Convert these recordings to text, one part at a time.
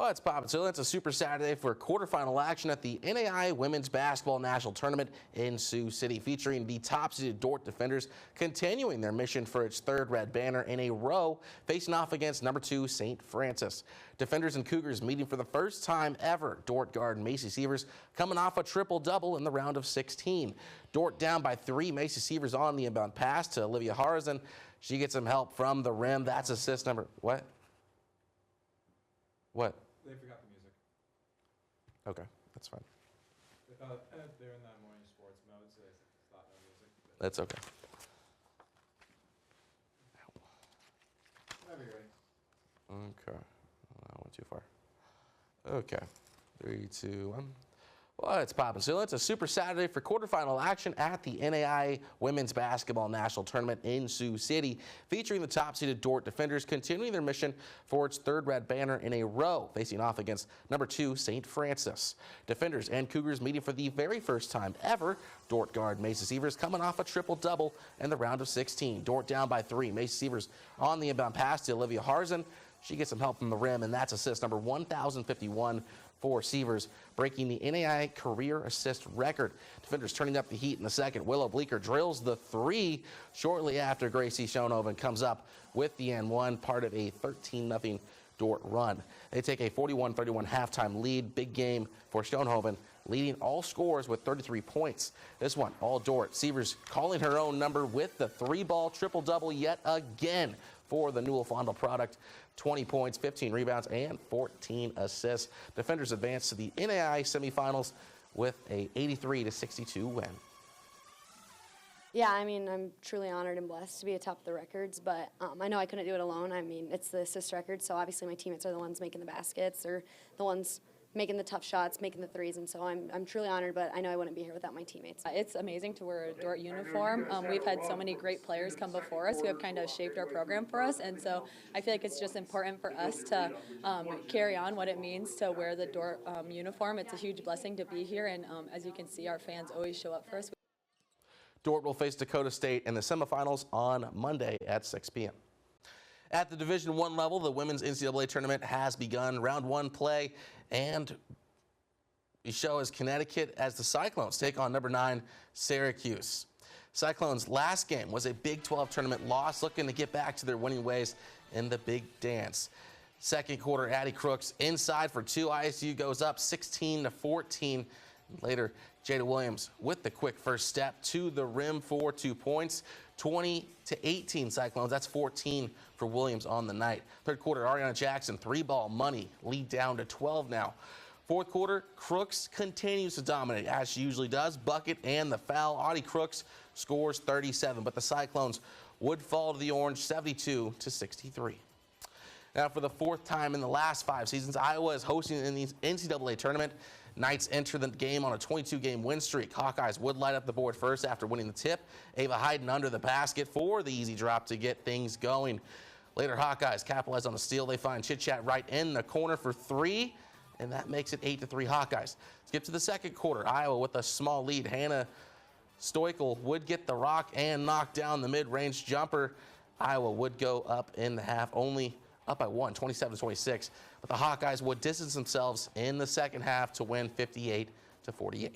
Well, it's popping. So it's a Super Saturday for quarterfinal action at the NAI Women's Basketball National Tournament in Sioux City, featuring the top-seeded Dordt Defenders continuing their mission for its third red banner in a row, facing off against number 2 St. Francis. Defenders and Cougars meeting for the first time ever. Dordt guard Macy Sievers coming off a triple-double in the round of 16. Dordt down by 3. Macy Sievers on the inbound pass to Olivia Harzan. She gets some help from the rim. That's assist number. What? What? They forgot the music. Okay, that's fine. They thought they're in that morning sports mode, so they thought no music. That's okay. Whenever you're ready. Okay. I went too far. Okay. 3, 2, 1. Well, it's popping. So it's a Super Saturday for quarterfinal action at the NAI Women's Basketball National Tournament in Sioux City, featuring the top-seeded Dordt Defenders continuing their mission for its third red banner in a row, facing off against number 2 St. Francis. Defenders and Cougars meeting for the very first time ever. Dordt guard Macy Sievers coming off a triple-double in the round of 16. Dordt down by 3. Macy Sievers on the inbound pass to Olivia Harzan. She gets some help from the rim, and that's assist number 1,051 for Sievers, breaking the NAI career assist record. Defenders turning up the heat in the second. Willow Bleeker drills the 3 shortly after Gracie Schoenhoven comes up with the N1, part of a 13-0 Dordt run. They take a 41-31 halftime lead. Big game for Schoenhoven, leading all scores with 33 points. This one, all Dordt. Sievers calling her own number with the 3-ball triple-double yet again for the Newell Fondle product. 20 points, 15 rebounds, and 14 assists. Defenders advance to the NAI semifinals with a 83-62 win. Yeah, I mean, I'm truly honored and blessed to be atop the records, but I know I couldn't do it alone. I mean, it's the assist record, so obviously my teammates are the ones making the baskets. They're the ones making the tough shots, making the threes, and so I'm truly honored, but I know I wouldn't be here without my teammates. It's amazing to wear a Dordt uniform. We've had so many great players come before us who have kind of shaped our program for us, and so I feel like it's just important for us to carry on what it means to wear the Dordt uniform. It's a huge blessing to be here, and as you can see, our fans always show up for us. Dordt will face Dakota State in the semifinals on Monday at 6 p.m. At the Division I level, the women's NCAA tournament has begun. Round 1 play, and we show as Connecticut as the Cyclones take on number 9 Syracuse. Cyclones' last game was a Big 12 tournament loss, looking to get back to their winning ways in the Big Dance. Second quarter, Addie Crooks inside for 2. ISU goes up 16-14. Later, Jada Williams with the quick first step to the rim for 2 points. 20-18 Cyclones. That's 14 for Williams on the night. Third quarter, Ariana Jackson, 3-ball money, lead down to 12 now. Fourth quarter, Crooks continues to dominate, as she usually does. Bucket and the foul. Audie Crooks scores 37, but the Cyclones would fall to the Orange 72-63. Now, for the 4th time in the last 5 seasons, Iowa is hosting in the NCAA tournament. Knights enter the game on a 22-game win streak. Hawkeyes would light up the board first after winning the tip. Ava Hayden under the basket for the easy drop to get things going. Later, Hawkeyes capitalize on the steal. They find Chit Chat right in the corner for 3, and that makes it 8-3 Hawkeyes. Skip to the second quarter. Iowa with a small lead. Hannah Stoichel would get the rock and knock down the mid-range jumper. Iowa would go up in the half, only up by 1, 27-26, but the Hawkeyes would distance themselves in the second half to win 58-48. You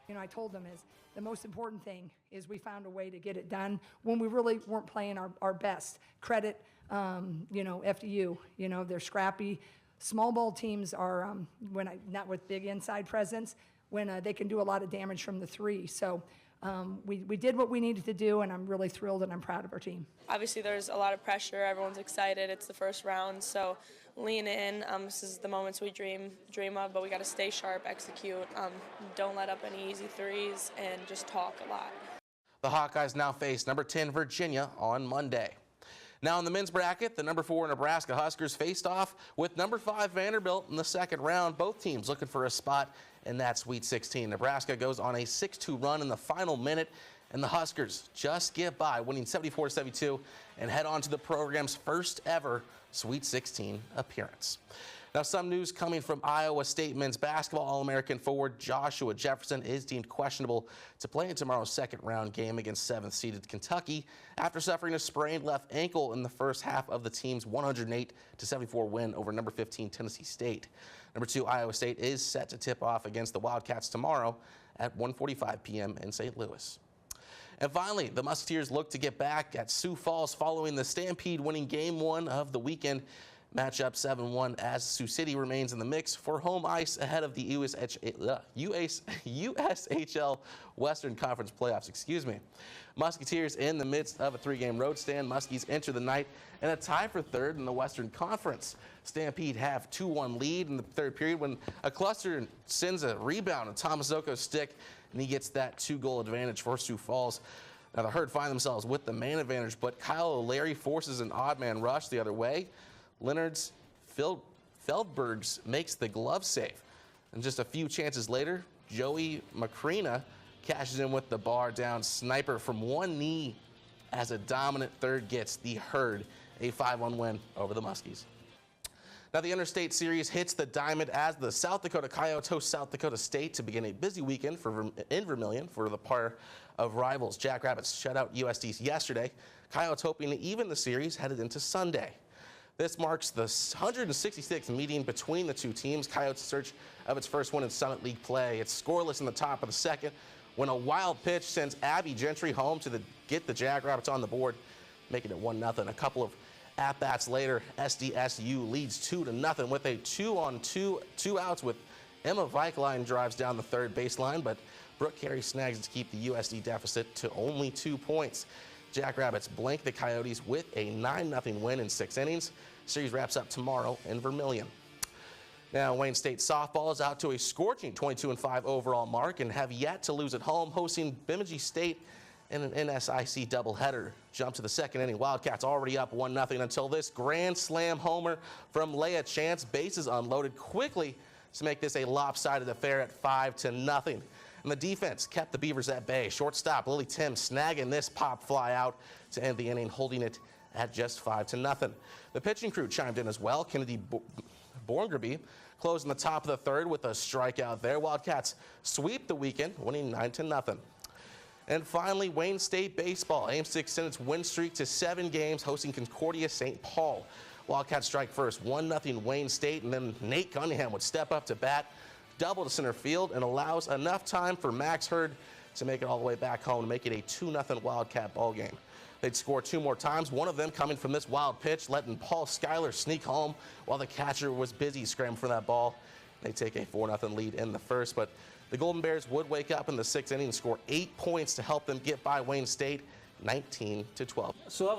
know, I told them is the most important thing is we found a way to get it done when we really weren't playing our best. Credit, you know, FDU, you know, they're scrappy. Small ball teams are, not with big inside presence, when they can do a lot of damage from the 3. So we did what we needed to do, and I'm really thrilled and I'm proud of our team. Obviously, there's a lot of pressure. Everyone's excited. It's the first round, so lean in. This is the moments we dream of, but we got to stay sharp, execute. Don't let up any easy threes, and just talk a lot. The Hawkeyes now face number 10 Virginia on Monday. Now in the men's bracket, the number 4 Nebraska Huskers faced off with number 5 Vanderbilt in the second round. Both teams looking for a spot in that Sweet 16. Nebraska goes on a 6-2 run in the final minute, and the Huskers just get by, winning 74-72 and head on to the program's first ever Sweet 16 appearance. Now, some news coming from Iowa State men's basketball. All-American forward Joshua Jefferson is deemed questionable to play in tomorrow's second-round game against 7th-seeded Kentucky after suffering a sprained left ankle in the first half of the team's 108-74 win over number 15 Tennessee State. Number 2 Iowa State is set to tip off against the Wildcats tomorrow at 1:45 p.m. in St. Louis. And finally, the Musketeers look to get back at Sioux Falls following the Stampede winning Game 1 of the weekend. Matchup 7-1 as Sioux City remains in the mix for home ice ahead of the USHL Western Conference playoffs. Musketeers in the midst of a 3-game road stand. Muskies enter the night in a tie for third in the Western Conference. Stampede have 2-1 lead in the third period when a cluster sends a rebound on Thomas Zoko's stick, and he gets that 2-goal advantage for Sioux Falls. Now the Herd find themselves with the man advantage, but Kyle O'Leary forces an odd man rush the other way. Leonard's Feldbergs makes the glove save. And just a few chances later, Joey Macrina cashes in with the bar down sniper from one knee as a dominant third gets the Herd a 5-1 win over the Muskies. Now the Interstate Series hits the diamond as the South Dakota Coyotes host South Dakota State to begin a busy weekend in Vermillion for the pair of rivals. Jackrabbits shut out USD yesterday. Coyotes hoping to even the series headed into Sunday. This marks the 166th meeting between the two teams. Coyotes' search of its first win in Summit League play. It's scoreless in the top of the second when a wild pitch sends Abby Gentry home to get the Jackrabbits on the board, making it 1-0. A couple of at-bats later, SDSU leads 2-0 with a 2-on-2, 2 outs with Emma Vikeline drives down the third baseline, but Brooke Carey snags to keep the USD deficit to only 2 points. Jackrabbits blank the Coyotes with a 9-0 win in 6 innings. Series wraps up tomorrow in Vermillion. Now, Wayne State softball is out to a scorching 22-5 overall mark and have yet to lose at home, hosting Bemidji State in an NSIC doubleheader. Jump to the second inning. Wildcats already up 1-0 until this grand slam homer from Leah Chance. Bases unloaded quickly to make this a lopsided affair at 5-0. And the defense kept the Beavers at bay. Shortstop Lily Tim snagging this pop fly out to end the inning, holding it at just 5-0. The pitching crew chimed in as well. Kennedy Borngerby closing the top of the third with a strikeout there. Wildcats sweep the weekend, winning 9-0. And finally, Wayne State baseball aims to extend its win streak to 7 games, hosting Concordia St. Paul. Wildcats strike first, 1-0 Wayne State, and then Nate Cunningham would step up to bat, double to center field, and allows enough time for Max Hurd to make it all the way back home to make it a 2-0 Wildcat ball game. They'd score 2 more times, one of them coming from this wild pitch, letting Paul Schuyler sneak home while the catcher was busy scrambling for that ball. They take a 4-0 lead in the first, but the Golden Bears would wake up in the 6th inning and score 8 points to help them get by Wayne State, 19-12. So that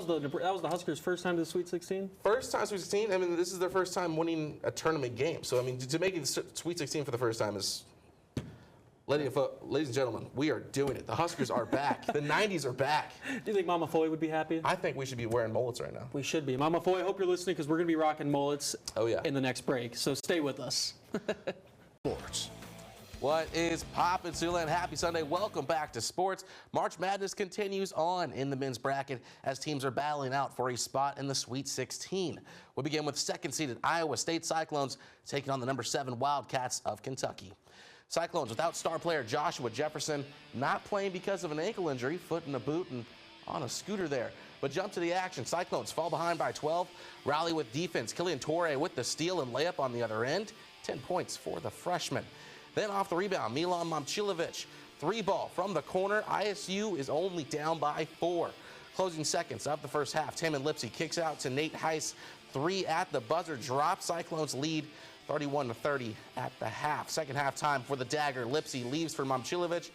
was the Huskers' first time to the Sweet 16? First time Sweet 16. I mean, this is their first time winning a tournament game. So, I mean, to make it Sweet 16 for the first time is, ladies and gentlemen, we are doing it. The Huskers are back. The 90s are back. Do you think Mama Foy would be happy? I think we should be wearing mullets right now. We should be. Mama Foy, I hope you're listening because we're going to be rocking mullets in the next break. So stay with us. Sports. What is poppin', Siouxland? Happy Sunday. Welcome back to sports. March Madness continues on in the men's bracket as teams are battling out for a spot in the Sweet 16. We'll begin with second-seeded Iowa State Cyclones taking on the number 7 Wildcats of Kentucky. Cyclones without star player Joshua Jefferson, not playing because of an ankle injury, foot in a boot and on a scooter there. But jump to the action. Cyclones fall behind by 12, rally with defense. Killian Torre with the steal and layup on the other end. 10 points for the freshman. Then off the rebound, Milan Momcilovic, 3-ball from the corner. ISU is only down by 4. Closing seconds of the first half, Taman Lipsy kicks out to Nate Heiss. 3 at the buzzer, drop Cyclones lead 31-30 at the half. Second half time for the Dagger. Lipsy leaves for Momcilovic.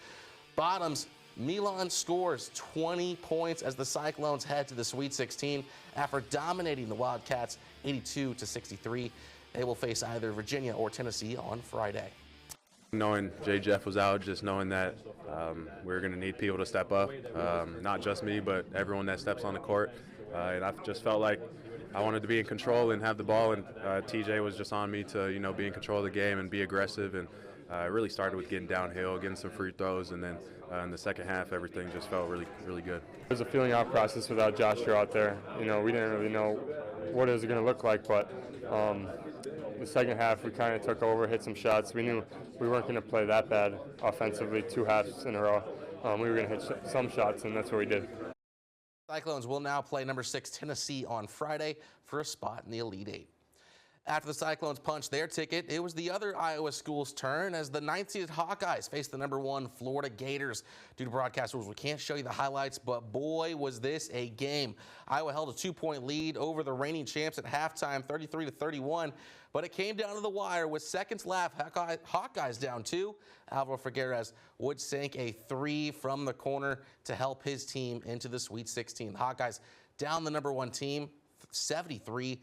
Bottoms, Milan scores 20 points as the Cyclones head to the Sweet 16 after dominating the Wildcats 82-63. They will face either Virginia or Tennessee on Friday. Knowing Jay Jeff was out, just knowing that we were going to need people to step up, not just me, but everyone that steps on the court. And I just felt like I wanted to be in control and have the ball, and TJ was just on me to, be in control of the game and be aggressive. And it really started with getting downhill, getting some free throws, and then in the second half, everything just felt really, really good. It was a feeling out process without Joshua out there. You know, we didn't really know what it was going to look like, but the second half we kind of took over, hit some shots. We knew we weren't going to play that bad offensively 2 halves in a row. We were going to hit some shots, and that's what we did. Cyclones will now play number 6 Tennessee on Friday for a spot in the Elite Eight. After the Cyclones punched their ticket, it was the other Iowa school's turn as the 9th-seeded Hawkeyes faced the number 1 Florida Gators. Due to broadcast rules, we can't show you the highlights, but boy, was this a game. Iowa held a 2-point lead over the reigning champs at halftime, 33-31, but it came down to the wire with seconds left. Hawkeyes down 2. Alvaro Figueres would sink a 3 from the corner to help his team into the Sweet 16. The Hawkeyes down the number 1 team, 73-72.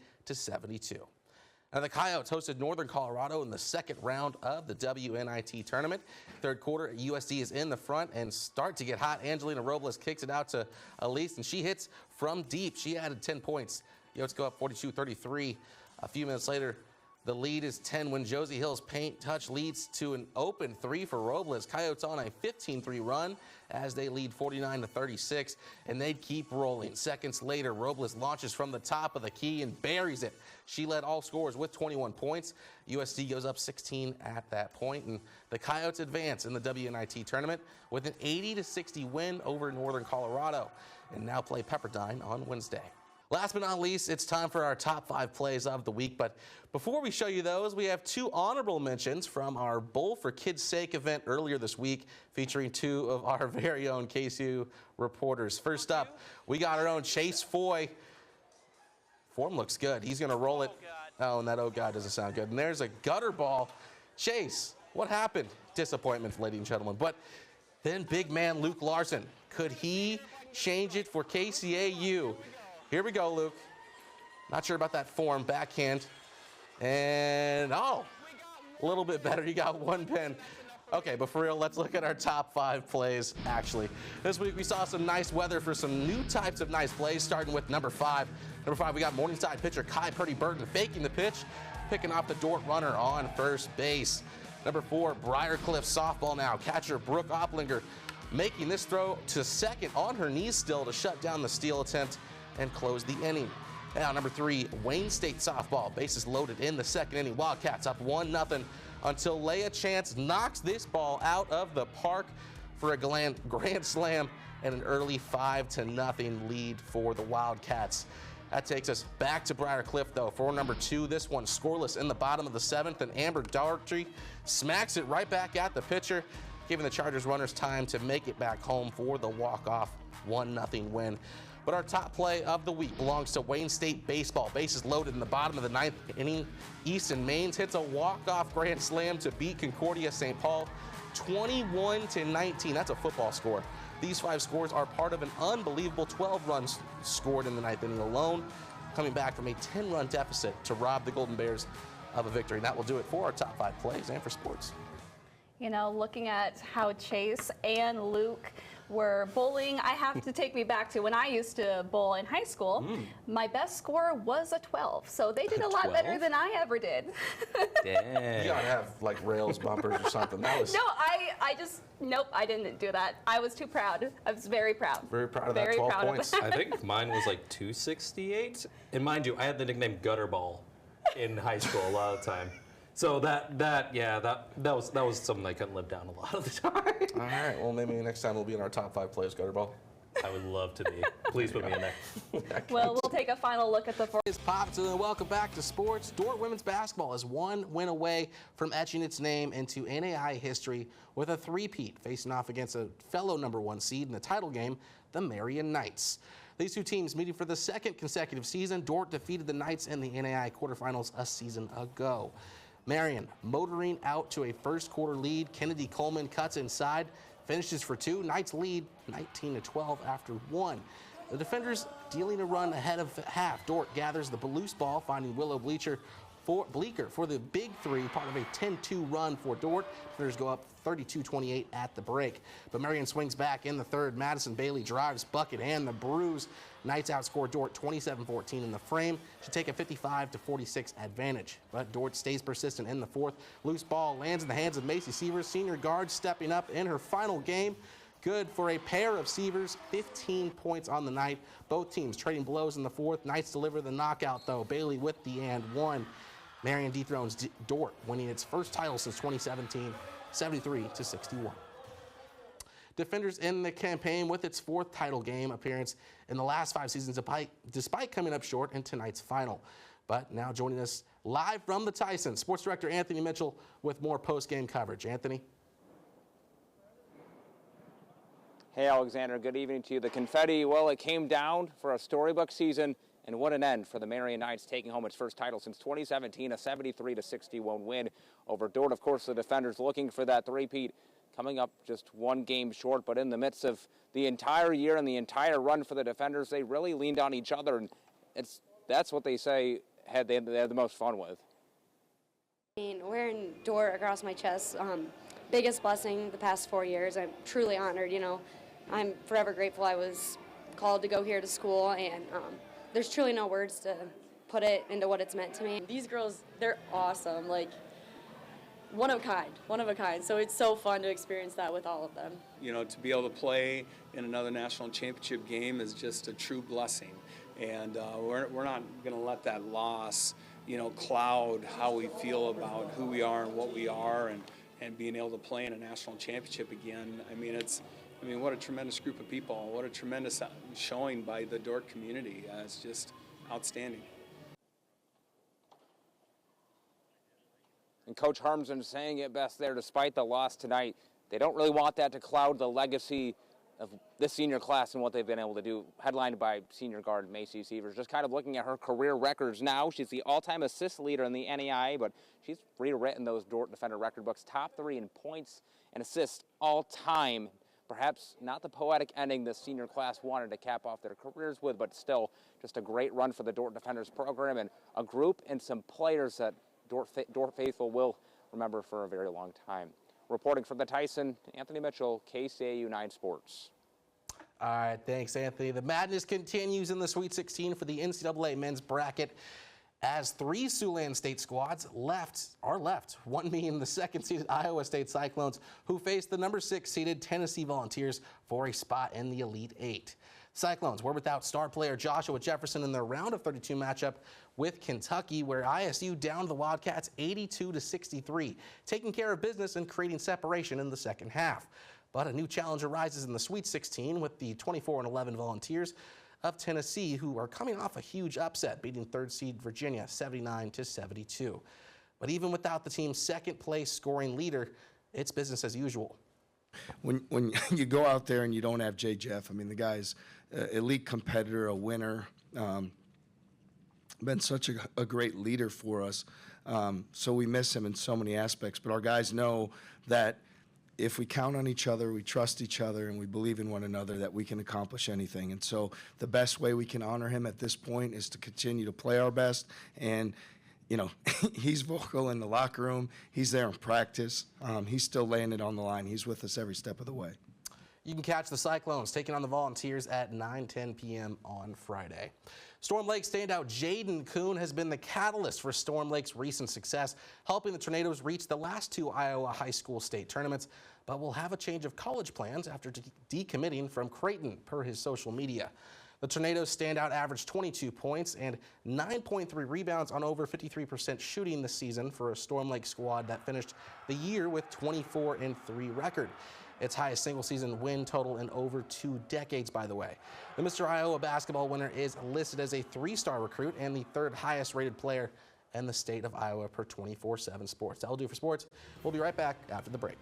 Now, the Coyotes hosted Northern Colorado in the second round of the WNIT tournament. Third quarter, USD is in the front and start to get hot. Angelina Robles kicks it out to Elise, and she hits from deep. She added 10 points. Yotes go up 42-33. A few minutes later, the lead is 10 when Josie Hill's paint touch leads to an open 3 for Robles. Coyotes on a 15-3 run as they lead 49-36, and they keep rolling. Seconds later, Robles launches from the top of the key and buries it. She led all scorers with 21 points. USD goes up 16 at that point, and the Coyotes advance in the WNIT tournament with an 80-60 win over Northern Colorado, and now play Pepperdine on Wednesday. Last but not least, it's time for our top 5 plays of the week. But before we show you those, we have 2 honorable mentions from our Bowl for Kids' Sake event earlier this week, featuring 2 of our very own KCAU reporters. First up, we got our own Chase Foy. Form looks good. He's going to roll it. Oh, and that oh God doesn't sound good. And there's a gutter ball. Chase, what happened? Disappointment, ladies and gentlemen. But then big man Luke Larson. Could he change it for KCAU? Here we go, Luke. Not sure about that form. Backhand. And, oh, a little bit better. You got 1 pin. Okay, but for real, let's look at our top 5 plays, actually. This week, we saw some nice weather for some new types of nice plays, starting with number 5. Number 5, we got Morningside pitcher Kai Purdy Burton faking the pitch, picking off the Dort runner on first base. Number 4, Briarcliff softball now. Catcher Brooke Opplinger making this throw to second on her knees still to shut down the steal attempt and close the inning. Now, number 3, Wayne State softball. Bases loaded in the second inning. Wildcats up 1-0 until Leia Chance knocks this ball out of the park for a grand slam and an early 5-0 lead for the Wildcats. That takes us back to Briarcliff, though, for number 2. This one scoreless in the bottom of the 7th, and Amber Daugherty smacks it right back at the pitcher, giving the Chargers runners time to make it back home for the walk-off 1-0 win. But our top play of the week belongs to Wayne State baseball. Bases loaded in the bottom of the 9th inning. Easton Maines hits a walk-off grand slam to beat Concordia St. Paul 21-19. That's a football score. These 5 scores are part of an unbelievable 12 runs scored in the 9th inning alone, coming back from a 10-run deficit to rob the Golden Bears of a victory. And that will do it for our top 5 plays and for sports. You know, looking at how Chase and Luke were bowling, I have to take me back to when I used to bowl in high school. My best score was a 12, so they did a lot better than I ever did. Dang. You gotta have like rails bumpers or something. That was... No, nope, I didn't do that. I was too proud. I was very proud. Very proud of that 12 points. I think mine was like 268. And mind you, I had the nickname Gutterball in high school a lot of the time. So that was something I couldn't live down a lot of the time. All right, well, maybe next time we'll be in our top 5 plays, Gutterball. I would love to be. Please put me in there. Well, we'll take a final look at the... It's Pops, and welcome back to sports. Dort women's basketball is 1 win away from etching its name into NAI history with a 3-peat, facing off against a fellow number 1 seed in the title game, the Marion Knights. These 2 teams meeting for the 2nd consecutive season. Dort defeated the Knights in the NAI quarterfinals a season ago. Marion motoring out to a first quarter lead. Kennedy Coleman cuts inside, finishes for 2. Knights lead 19-12 after 1. The defenders dealing a run ahead of half. Dort gathers the loose ball, finding Willow Bleacher for Bleecker for the big three, part of a 10-2 run for Dordt. Defenders go up 32-28 at the break. But Marion swings back in the third. Madison Bailey drives, bucket, and the bruise. Knights outscore Dordt 27-14 in the frame. Should take a 55-46 advantage. But Dordt stays persistent in the fourth. Loose ball lands in the hands of Macy Sievers, senior guard stepping up in her final game. Good for a pair of Sievers, 15 points on the night. Both teams trading blows in the fourth. Knights deliver the knockout, though. Bailey with the and one. Marion dethrones Dordt, winning its first title since 2017, 73-61. Defenders in the campaign with its fourth title game appearance in the last 5 seasons, despite coming up short in tonight's final. But now joining us live from the Tyson, Sports Director Anthony Mitchell with more post-game coverage. Anthony? Hey, Alexander, good evening to you. The confetti, well, it came down for a storybook season, and what an end for the Marion Knights, taking home its first title since 2017, a 73-61 win over Dordt. Of course, the defenders looking for that three-peat, coming up just one game short, but in the midst of the entire year and the entire run for the defenders, they really leaned on each other, and that's what they say they had the most fun with. I mean, wearing Dordt across my chest, biggest blessing the past 4 years. I'm truly honored, I'm forever grateful I was called to go here to school, and there's truly no words to put it into what it's meant to me. These girls, they're awesome, like one of a kind. So it's so fun to experience that with all of them. To be able to play in another national championship game is just a true blessing. And we're not going to let that loss, cloud how we feel about who we are and what we are, and being able to play in a national championship again. What a tremendous group of people. What a tremendous showing by the Dordt community. It's just outstanding. And Coach Harmsen saying it best there, despite the loss tonight, they don't really want that to cloud the legacy of this senior class and what they've been able to do, headlined by senior guard Macy Sievers. Just kind of looking at her career records now, she's the all-time assist leader in the NAIA, but she's rewritten those Dordt defender record books, top 3 in points and assists all-time. Perhaps not the poetic ending the senior class wanted to cap off their careers with, but still just a great run for the Dordt Defenders program and a group and some players that Dordt faithful will remember for a very long time. Reporting from the Tyson, Anthony Mitchell, KCAU 9 Sports. All right, thanks, Anthony. The madness continues in the Sweet 16 for the NCAA men's bracket as 3 Siouxland State squads are left, one being the second-seeded Iowa State Cyclones, who face the number 6-seeded Tennessee Volunteers for a spot in the Elite 8. Cyclones were without star player Joshua Jefferson in their round of 32 matchup with Kentucky, where ISU downed the Wildcats 82-63, taking care of business and creating separation in the second half. But a new challenge arises in the Sweet 16 with the 24-11 Volunteers of Tennessee, who are coming off a huge upset, beating third-seed Virginia 79-72. But even without the team's second-place scoring leader, it's business as usual. When you go out there and you don't have Jay Jeff, the guy's elite competitor, a winner, been such a great leader for us. So we miss him in so many aspects. But our guys know that if we count on each other, we trust each other, and we believe in one another, that we can accomplish anything. And so the best way we can honor him at this point is to continue to play our best. And he's vocal in the locker room. He's there in practice. He's still laying it on the line. He's with us every step of the way. You can catch the Cyclones taking on the Volunteers at 9:10 p.m. on Friday. Storm Lake standout Jaden Kuhn has been the catalyst for Storm Lake's recent success, helping the Tornadoes reach the last 2 Iowa high school state tournaments, but will have a change of college plans after decommitting from Creighton, per his social media. The Tornadoes standout averaged 22 points and 9.3 rebounds on over 53% shooting this season for a Storm Lake squad that finished the year with 24-3 record. Its highest single-season win total in over 2 decades, by the way. The Mr. Iowa basketball winner is listed as a 3-star recruit and the 3rd highest-rated player in the state of Iowa per 24/7 Sports. That'll do for sports. We'll be right back after the break.